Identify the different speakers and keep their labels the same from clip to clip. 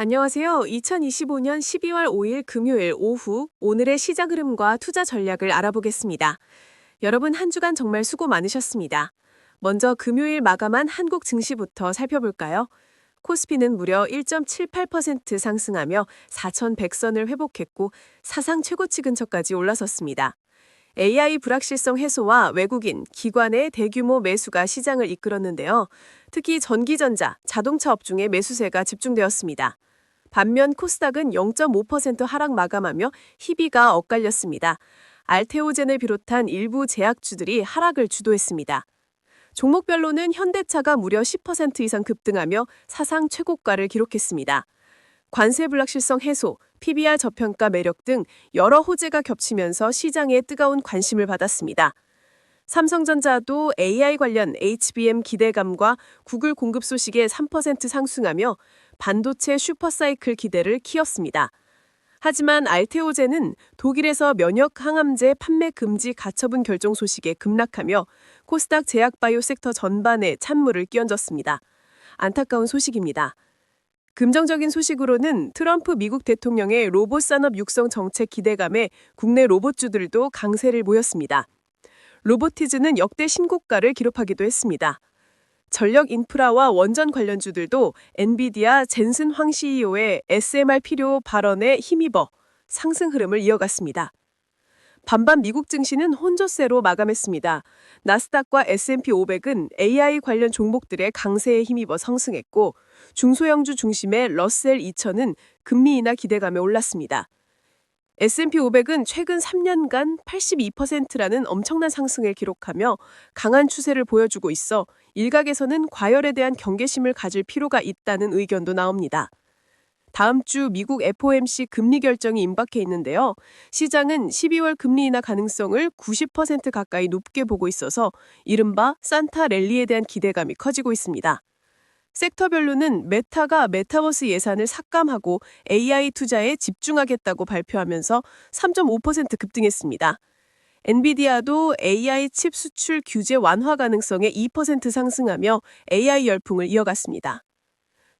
Speaker 1: 안녕하세요. 2025년 12월 5일 금요일 오후 오늘의 시장 흐름과 투자 전략을 알아보겠습니다. 여러분 한 주간 정말 수고 많으셨습니다. 먼저 금요일 마감한 한국 증시부터 살펴볼까요? 코스피는 무려 1.78% 상승하며 4,100선을 회복했고 사상 최고치 근처까지 올라섰습니다. AI 불확실성 해소와 외국인, 기관의 대규모 매수가 시장을 이끌었는데요. 특히 전기전자, 자동차 업종의 매수세가 집중되었습니다. 반면 코스닥은 0.5% 하락 마감하며 희비가 엇갈렸습니다. 알테오젠을 비롯한 일부 제약주들이 하락을 주도했습니다. 종목별로는 현대차가 무려 10% 이상 급등하며 사상 최고가를 기록했습니다. 관세 불확실성 해소, PBR 저평가 매력 등 여러 호재가 겹치면서 시장에 뜨거운 관심을 받았습니다. 삼성전자도 AI 관련 HBM 기대감과 구글 공급 소식에 3% 상승하며 반도체 슈퍼사이클 기대를 키웠습니다. 하지만 알테오젠은 독일에서 면역 항암제 판매 금지 가처분 결정 소식에 급락하며 코스닥 제약바이오 섹터 전반에 찬물을 끼얹었습니다. 안타까운 소식입니다. 긍정적인 소식으로는 트럼프 미국 대통령의 로봇 산업 육성 정책 기대감에 국내 로봇주들도 강세를 보였습니다. 로보티즈는 역대 신고가를 기록하기도 했습니다. 전력 인프라와 원전 관련주들도 엔비디아 젠슨 황 CEO의 SMR 필요 발언에 힘입어 상승 흐름을 이어갔습니다. 반반 미국 증시는 혼조세로 마감했습니다. 나스닥과 S&P 500은 AI 관련 종목들의 강세에 힘입어 상승했고 중소형주 중심의 러셀 2000은 금리 인하 기대감에 올랐습니다. S&P 500은 최근 3년간 82%라는 엄청난 상승을 기록하며 강한 추세를 보여주고 있어 일각에서는 과열에 대한 경계심을 가질 필요가 있다는 의견도 나옵니다. 다음 주 미국 FOMC 금리 결정이 임박해 있는데요. 시장은 12월 금리 인하 가능성을 90% 가까이 높게 보고 있어서 이른바 산타 랠리에 대한 기대감이 커지고 있습니다. 섹터별로는 메타가 메타버스 예산을 삭감하고 AI 투자에 집중하겠다고 발표하면서 3.5% 급등했습니다. 엔비디아도 AI 칩 수출 규제 완화 가능성에 2% 상승하며 AI 열풍을 이어갔습니다.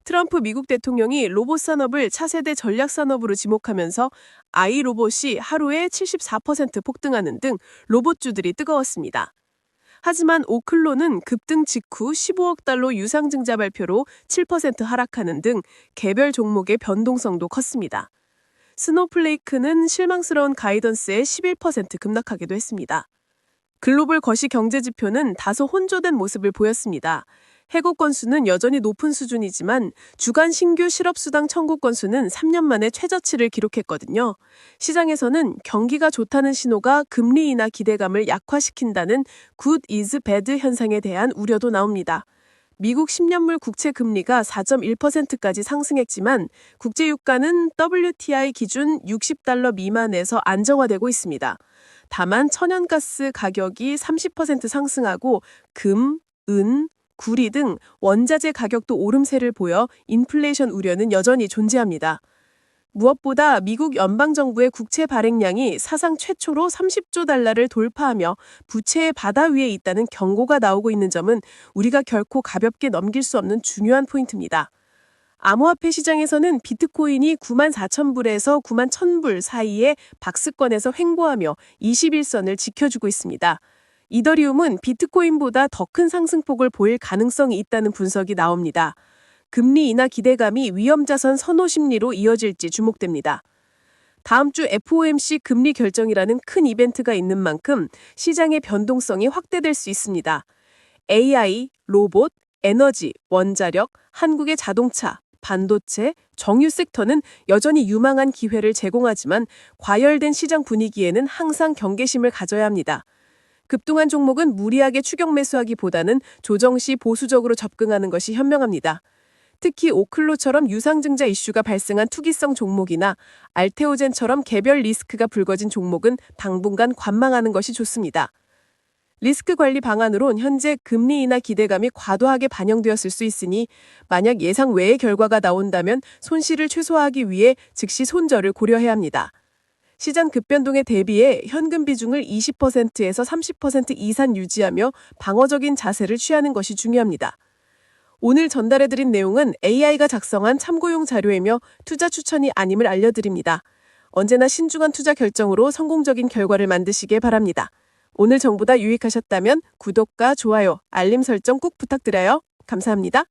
Speaker 1: 트럼프 미국 대통령이 로봇 산업을 차세대 전략 산업으로 지목하면서 아이로봇이 하루에 74% 폭등하는 등 로봇주들이 뜨거웠습니다. 하지만 오클론은 급등 직후 15억 달러 유상증자 발표로 7% 하락하는 등 개별 종목의 변동성도 컸습니다. 스노플레이크는 실망스러운 가이던스에 11% 급락하기도 했습니다. 글로벌 거시 경제 지표는 다소 혼조된 모습을 보였습니다. 해고 건수는 여전히 높은 수준이지만 주간 신규 실업수당 청구 건수는 3년 만에 최저치를 기록했거든요. 시장에서는 경기가 좋다는 신호가 금리 인하 기대감을 약화시킨다는 good is bad 현상에 대한 우려도 나옵니다. 미국 10년물 국채 금리가 4.1%까지 상승했지만 국제 유가는 WTI 기준 60달러 미만에서 안정화되고 있습니다. 다만 천연가스 가격이 30% 상승하고 금, 은, 구리 등 원자재 가격도 오름세를 보여 인플레이션 우려는 여전히 존재합니다. 무엇보다 미국 연방정부의 국채 발행량이 사상 최초로 30조 달러를 돌파하며 부채의 바다 위에 있다는 경고가 나오고 있는 점은 우리가 결코 가볍게 넘길 수 없는 중요한 포인트입니다. 암호화폐 시장에서는 비트코인이 94,000불에서 91,000불 사이에 박스권에서 횡보하며 21선을 지켜주고 있습니다. 이더리움은 비트코인보다 더 큰 상승폭을 보일 가능성이 있다는 분석이 나옵니다. 금리 인하 기대감이 위험자산 선호 심리로 이어질지 주목됩니다. 다음 주 FOMC 금리 결정이라는 큰 이벤트가 있는 만큼 시장의 변동성이 확대될 수 있습니다. AI, 로봇, 에너지, 원자력, 한국의 자동차, 반도체, 정유 섹터는 여전히 유망한 기회를 제공하지만 과열된 시장 분위기에는 항상 경계심을 가져야 합니다. 급등한 종목은 무리하게 추격 매수하기보다는 조정 시 보수적으로 접근하는 것이 현명합니다. 특히 오클로처럼 유상증자 이슈가 발생한 투기성 종목이나 알테오젠처럼 개별 리스크가 불거진 종목은 당분간 관망하는 것이 좋습니다. 리스크 관리 방안으론 현재 금리 인하 기대감이 과도하게 반영되었을 수 있으니 만약 예상 외의 결과가 나온다면 손실을 최소화하기 위해 즉시 손절을 고려해야 합니다. 시장 급변동에 대비해 현금 비중을 20%에서 30% 이상 유지하며 방어적인 자세를 취하는 것이 중요합니다. 오늘 전달해드린 내용은 AI가 작성한 참고용 자료이며 투자 추천이 아님을 알려드립니다. 언제나 신중한 투자 결정으로 성공적인 결과를 만드시길 바랍니다. 오늘 정보가 유익하셨다면 구독과 좋아요, 알림 설정 꼭 부탁드려요. 감사합니다.